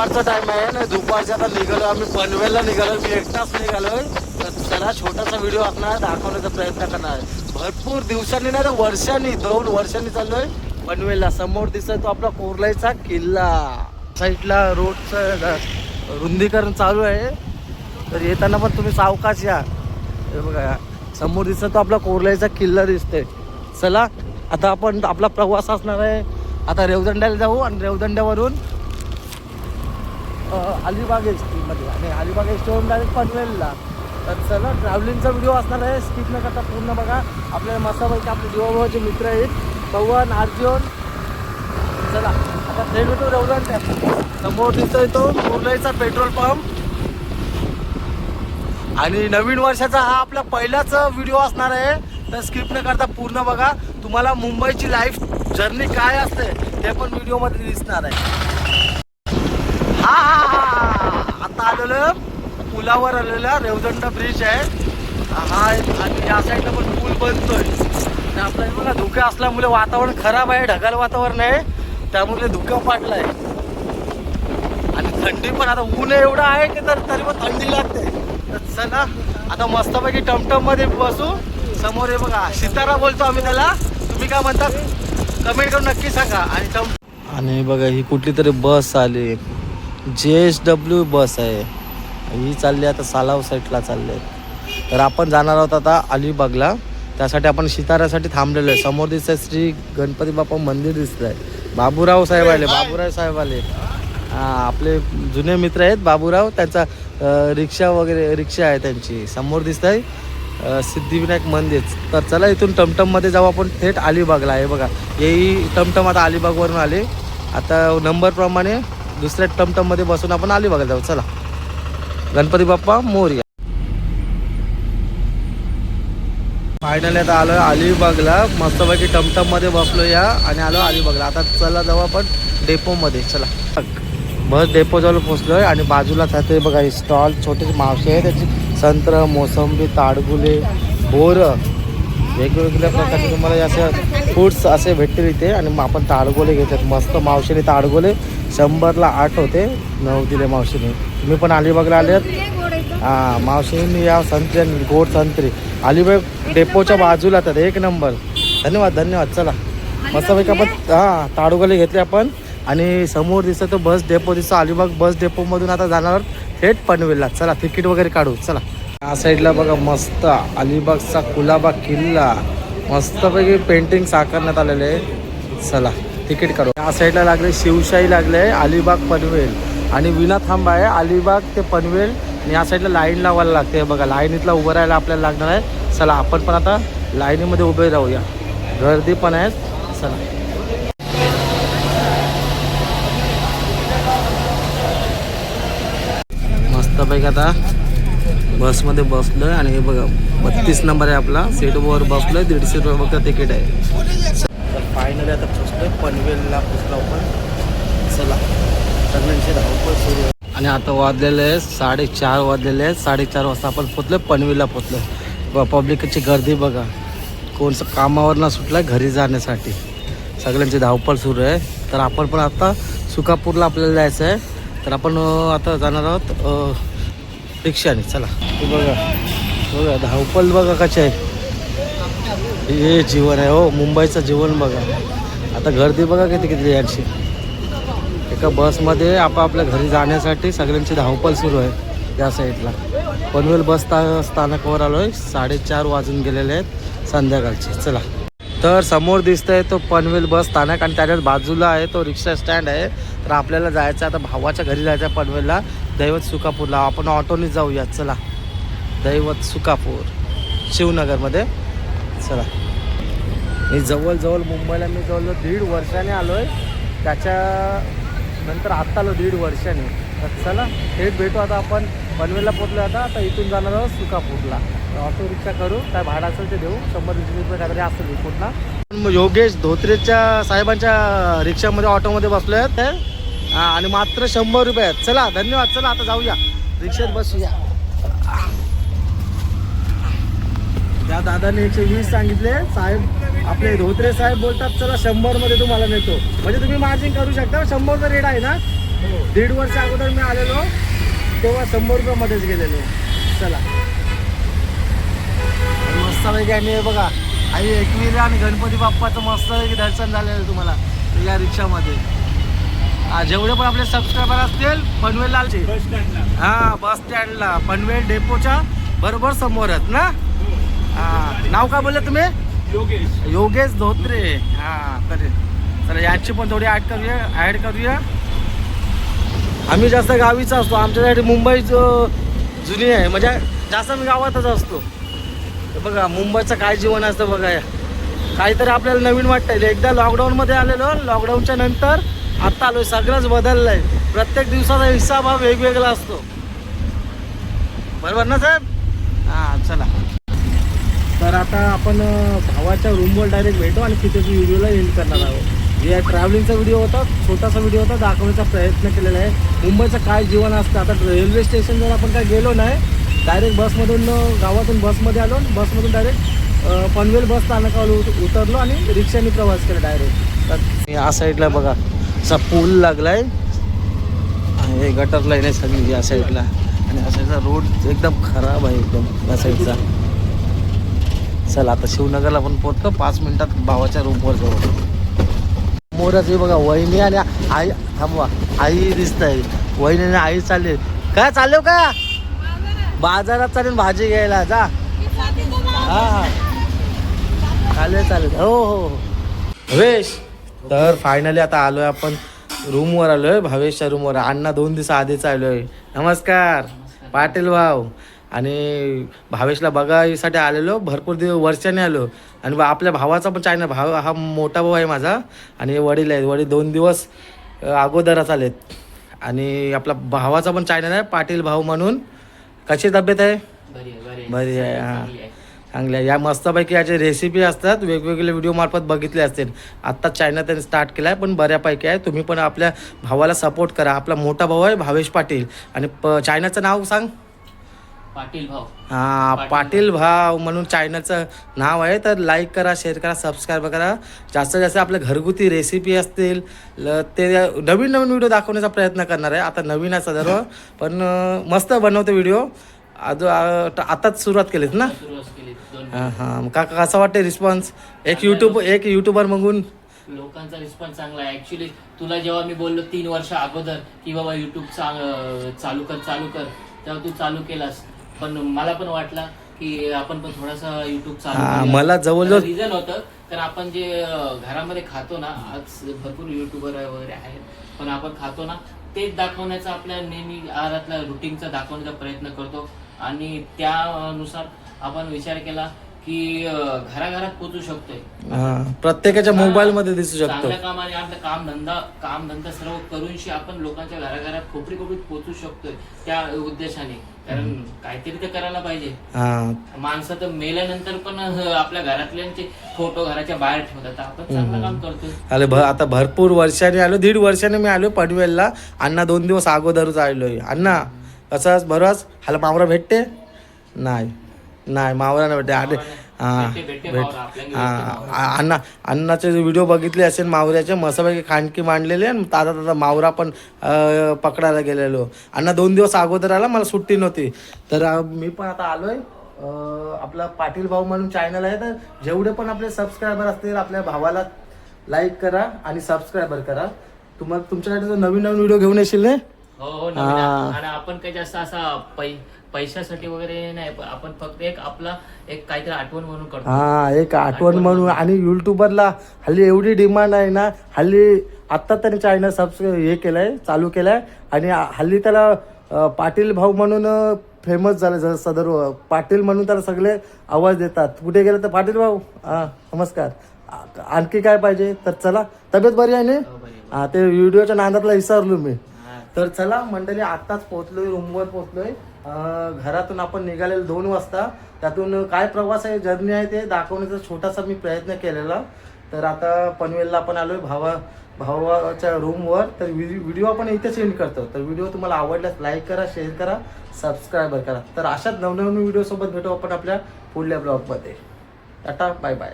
दुपारचा टाइम आहे ना, दुपारच्या आता निघालो आम्ही पनवेलला निघालो. मी एकटाच निघालोय. तर चला छोटासा व्हिडिओ आपल्याला दाखवण्याचा प्रयत्न करणार आहे. भरपूर दिवसांनी नाही तर वर्षांनी 2 वर्षांनी चाललोय पनवेलला. समोर दिसतोय तो आपला कोरलाईचा किल्ला. साईडला रोडचं रुंदीकरण चालू आहे. तर येताना पण तुम्ही सावकाश या. हे बघा समोर दिसतो तो आपला कोरलाईचा किल्ला दिसतोय. चला आता आपण आपला प्रवास असणार आहे. आता रेवदंड्याला जाऊ आणि रेवदंड्यावरून अलिबाग एस टीमध्ये आणि अलिबाग एस टीवरून डायरेक्ट पनवेलला. तर चला ट्रॅव्हलिंगचा व्हिडिओ असणार आहे. स्किप न करता पूर्ण बघा. आपल्याला मस्तपैकी आपले जीवाभावाचे मित्र आहेत पवन अर्जुन. चला आता ट्रेन भेटू रेवदंड्या. समोर दिसतोय तो कोरलाईचा पेट्रोल पंप. आणि नवीन वर्षाचा हा आपला पहिलाच व्हिडिओ असणार आहे. तर स्किप न करता पूर्ण बघा. तुम्हाला मुंबईची लाईफ जर्नी काय असते ते पण व्हिडिओमध्ये दिसणार आहे. हा आता आलेलं पुलावर आलेला रेवदंडा ब्रिज आहे हा. आणि या साईडला पण पूल बनतोय. आपल्या बघा धुके असल्यामुळे वातावरण खराब आहे. ढगाळ वातावरण आहे त्यामुळे धुकं पाडलाय. आणि थंडी पण आता ऊन एवढं आहे की तरी पण थंडी लागते. तर चला आता मस्तपैकी टमटम मध्ये बसू. समोर हे बघा सितारा बोलतो आम्ही त्याला. तुम्ही काय म्हणतात कमेंट करून नक्की सांगा. आणि बघा ही कुठली तरी बस आली. JSW बस आहे ही. चालली आता सालाव साईडला चालले. तर आपण जाणार आहोत आता अलिबागला. त्यासाठी आपण सिताऱ्यासाठी थांबलेलो आहे. समोर दिसतंय श्री गणपती बाप्पा मंदिर दिसत आहे. बाबूराव साहेब आले. आपले जुने मित्र आहेत बाबूराव. त्यांचा रिक्षा आहे त्यांची. समोर दिसत आहे सिद्धिविनायक मंदिर. तर चला इथून टमटममध्ये जाऊ आपण थेट अलिबागला. आहे बघा येही टमटम आता अलिबागवरून आले. आता नंबरप्रमाणे दुसऱ्या टमटममध्ये बसून आपण अलिबागला जाऊ. चला गणपती बाप्पा मोरया. फायनली आता आलो अलिबागला. मस्तपैकी टमटममध्ये बसलो या आणि आलो अलिबागला. आता चला जाऊ आपण डेपोमध्ये. चला बस डेपो जवळ पोचलोय. आणि बाजूला ते बघा स्टॉल छोटेसे मावशे आहे त्याची. संत्र मोसंबी ताडगुले बोरं वेगवेगळ्या प्रकारचे तुम्हाला असे फ्रूट्स असे भेटतील इथे. आणि आपण ताडगोले घेतात मस्त. मावशीने ताडगोले 100ला 8 होते. 9 दिले मावशीने. तुम्ही पण अलिबागला आलेत. मावशीने या संत्री गोड संत्री अलिबाग डेपोच्या बाजूला तर 1 नंबर. धन्यवाद. चला मस्तपैकी आपण ताडगोले घेतले आपण. आणि समोर दिसतं तो बस डेपो दिसतो. अलिबाग बस डेपोमधून आता जाणार थेट पनवेलला. चला तिकीट वगैरे काढू. चला या साईडला बघा मस्त अलिबागचा कुलाबा किल्ला मस्तपैकी पेंटिंग साकारण्यात आलेले आहे. चला तिकीट काढू. या साईडला लागले शिवशाही लागले आहे अलिबाग पनवेल. आणि विना थांब आहे अलिबाग ते पनवेल. आणि या साईडला लाईन लावायला लागते बघा. लाईनीतला उभं राहायला आपल्याला लागणार आहे. चला आपण पण आता लाईनीमध्ये उभे राहूया. गर्दी पण आहे. चला मस्तपैकी आता बसमध्ये बसलोय. आणि हे बघा 32 नंबर आहे आपला. सीटवर बसलोय. 150 रुपये फक्त तिकीट आहे. तर फायनली आता पोचलोय पनवेलला पोचलो आपण. चला सगळ्यांची धावपळ सुरू आहे. आणि आता वाजलेले आहे 4:30 वाजलेले आहेत. 4:30 वाजता आपण पोचलोय पनवेलला पोचलोय. पब्लिकची गर्दी बघा. कोणचं कामावर सुटलं घरी जाण्यासाठी. सगळ्यांची धावपळ सुरू आहे. तर आपण पण आता सुकापूरला आपल्याला जायचं आहे. तर आपण आता जाणार आहोत रिक्षाने. चला बघा धावपळ बघा कशी आहे. हे जीवन आहे हो मुंबईचं जीवन बघा. आता गर्दी बघा किती यांची. एका बसमध्ये आपापल्या घरी जाण्यासाठी सगळ्यांची धावपळ सुरू आहे. या साईडला पनवेल बस स्थानकावर आलो आहे. 4:30 वाजून गेलेले आहेत संध्याकाळचे. चला तर समोर दिसतंय तो पनवेल बस स्थानक. आणि त्याच्याच बाजूला आहे तो रिक्षा स्टँड आहे. तर आपल्याला जायचं आता भावाच्या घरी जायचं आहे पनवेलला. दैवत सुकापूरला आपण ऑटोने जाऊया. चला दैवत सुकापूर शिवनगरमध्ये. चला मी जवळ मुंबईला मी जवळ 1.5 वर्षाने आलो आहे. त्याच्यानंतर आत्ता आलो 1.5 वर्षाने. तर चला थेट भेटू आता आपण पनवेलला पोचलो. आता इथून जाणार आहोत सुकापूरला. ऑटो रिक्षा करू. काय भाडं असेल ते देऊ. 100-200 रुपये काहीतरी असेल इकडून. योगेश धोत्रेच्या साहेबांच्या रिक्षामध्ये ऑटोमध्ये बसलो आहेत. आणि मात्र 100 रुपये आहेत. चला धन्यवाद. चला आता जाऊया रिक्षात बसूया. त्या दादाने 120 सांगितले. साहेब आपले धोत्रे साहेब बोलतात चला 100 मध्ये तुम्हाला नेतो. म्हणजे तुम्ही मार्जिन करू शकता. 100चा रेट आहे ना. 1.5 वर्ष अगोदर मी आलेलो तेव्हा 100 रुपयामध्येच गेलेलो. चला मस्तपैकी आणि हे बघा आई एकविरा आणि गणपती बाप्पाचं मस्तपैकी दर्शन झालेलं तुम्हाला या रिक्षामध्ये. जेवढे पण आपले सबस्क्रायबर असतील पनवेल लालचे बस स्टँडला पनवेल डेपोच्या बरोबर समोरच ना. नाव काय बोलले तुम्ही? योगेश धोत्रे. करेल. चला याची पण थोडी ॲड करूया. आम्ही जास्त गावीच असतो. आमच्यासाठी मुंबई जुनी आहे म्हणजे जास्त मी गावातच असतो. बघा मुंबईचं काय जीवन असतं बघा. काहीतरी आपल्याला नवीन वाटतं. एकदा लॉकडाऊनमध्ये आलेलो. लॉकडाऊनच्या नंतर आत्ता आलो. सगळंच बदललं आहे. प्रत्येक दिवसाचा हिसाब हा वेगवेगळा असतो. बरोबर ना साहेब? चला तर आता आपण भावाच्या रूमवर डायरेक्ट भेटू आणि तिथे व्हिडिओला एंड करणार आहोत. या ट्रॅव्हलिंगचा व्हिडिओ होता. छोटासा व्हिडिओ होता. दाखवण्याचा प्रयत्न केलेला आहे. मुंबईचं काय जीवन असतं. आता रेल्वे स्टेशनवर आपण काय गेलो नाही. डायरेक्ट बसमधून गावातून बसमध्ये आलो. बसमधून डायरेक्ट पनवेल बस स्थानकावर उतरलो आणि रिक्षाने प्रवास केला डायरेक्ट. तर या साईडला बघा असा पूल लागलाय. हे गटर लाईन आहे सगळी या साईडला. आणि या साईडचा रोड एकदम खराब आहे एकदम या साईडचा. चला आता शिवनगरला पण पोहोचतो. 5 मिनिटात भावाच्या रूमवर जाऊ. मोरच हे बघा वहिनी आणि आई. थांबवा आई दिसत आहे. वहिनी आणि आई चालले. काय चाललो का? बाजारात चालेल भाजी घ्यायला जा. चालेल हो. भावेश तर फायनली आता आलोय आपण रूमवर आलोय. भावेशच्या रूमवर. अण्णा 2 दिवस आधीच आलोय. नमस्कार पाटील भाऊ. आणि भावेशला बघायसाठी आलेलो. भरपूर वर्षाने आलो. आणि आपल्या भावाचा पण चॅनल. भाव हा मोठा भाऊ आहे माझा आणि वडील आहेत. वडील 2 दिवस अगोदरच आलेत. आणि आपला भावाचा पण चॅनल आहे पाटील भाऊ म्हणून. कशी तब्येत आहे? बरी आहे. चांगली आहे. या मस्तपैकी याचे रेसिपी असतात. वेगवेगळे व्हिडिओ मार्फत बघितले असतील. आत्ता चॅनल त्यांनी स्टार्ट केला आहे पण बऱ्यापैकी आहे. तुम्ही पण आपल्या भावाला सपोर्ट करा. आपला मोठा भाऊ आहे भावेश पाटील. आणि चॅनलचं नाव सांग. पाटील भाव. पाटील भाव म्हणून चॅनलचं नाव आहे. तर लाईक करा, शेअर करा, सबस्क्राईब करा. जास्तीत जास्त आपल्या घरगुती रेसिपी असतील ते नवीन व्हिडिओ दाखवण्याचा प्रयत्न करणार आहे. आता नवीन आहे सर्व पण मस्त बनवते व्हिडिओ. आताच सुरुवात केलीत ना? काका कसं वाटते रिस्पॉन्स? एक युट्यूबर म्हणून लोकांचा रिस्पॉन्स चांगला आहे. ऍक्च्युली तुला जेव्हा मी बोललो 3 वर्ष अगोदर की बाबा युट्यूब चालू कर तेव्हा तू चालू केलास. पण मला पण वाटला की आपण पण थोडासा युट्यूब चालू. मला जवळजवळ रिझन होतं कारण आपण जे घरामध्ये खातो ना. आज भरपूर युट्यूबर वगैरे आहेत पण आपण खातो ना तेच दाखवण्याचा आपल्या नेहमी आहारातला रुटीनचा दाखवण्याचा प्रयत्न करतो. आणि त्यानुसार आपण विचार केला की घराघरात पोहोचू शकतोय. प्रत्येकाच्या मोबाईल मध्ये दिसू शकतो. चांगल्या कामाने आपला कामधंदा सर्व करूनशी आपण लोकांच्या घराघरात खोपरीत पोहोचू शकतोय त्या उद्देशाने. कारण काहीतरी तर करायला पाहिजे. माणसं तर मेल्यानंतर पण आपल्या घरातल्यांचे फोटो घराच्या बाहेर ठेवतात. आपण चांगलं काम करतोय. आता भरपूर वर्षाने आलो. 1.5 वर्षाने मी आलो पनवेलला. अण्णा 2 दिवस अगोदरच आलोय. अण्णा कसंच बरोबर हाला मावरा भेटते? नाही मावरा नाही भेटते. अण्णाचे व्हिडिओ बघितले असेल मावऱ्याचे. मस्तपैकी खांडकी मांडलेले आणि ताजा मावरा पण पकडायला गेलेलो. अण्णा 2 दिवस अगोदर आला. मला सुट्टी नव्हती तर मी पण आता आलोय. आपला पाटील भाऊ म्हणून चॅनल आहे. तर जेवढे पण आपले सबस्क्रायबर असतील आपल्या भावाला लाईक करा आणि सबस्क्रायबर करा. तुम्हाला तुमच्यासाठी नवीन व्हिडिओ घेऊन येशील ना. हो. आणि आपण काही जास्त असा पैशासाठी वगैरे नाही. आपण फक्त आपला काहीतरी आठवण म्हणून करतो. एक आठवण म्हणून. आणि युट्यूबरला हल्ली एवढी डिमांड आहे ना. हल्ली आत्ता त्याने चॅनल सबस्क्राईब चालू केलाय. आणि हल्ली त्याला पाटील भाऊ म्हणून फेमस झालं. सदर पाटील म्हणून त्याला सगळे आवाज देतात. कुठे गेलं तर पाटील भाऊ नमस्कार. आणखी काय पाहिजे? तर चला तब्येत बरी आहे ना? ते व्हिडिओच्या नांदातला विसरलो मी. तर चला मंडळी आत्ताच पोहोचलोय. रूमवर पोहोचलोय. घरातून आपण निघालेलो 2 वाजता. त्यातून काय प्रवास आहे जर्नी आहे ते दाखवण्याचा छोटासा मी प्रयत्न केलेला. तर आता पनवेलला आपण आलोय भावाच्या रूमवर. तर व्हिडिओ आपण इथेच एंड करतो. तर व्हिडिओ तुम्हाला आवडल्यास लाईक करा, शेअर करा, सबस्क्राईबर करा. तर अशाच नवनवीन व्हिडिओ सोबत भेटू आपण आपल्या पुढल्या ब्लॉगमध्ये. Tata bye bye.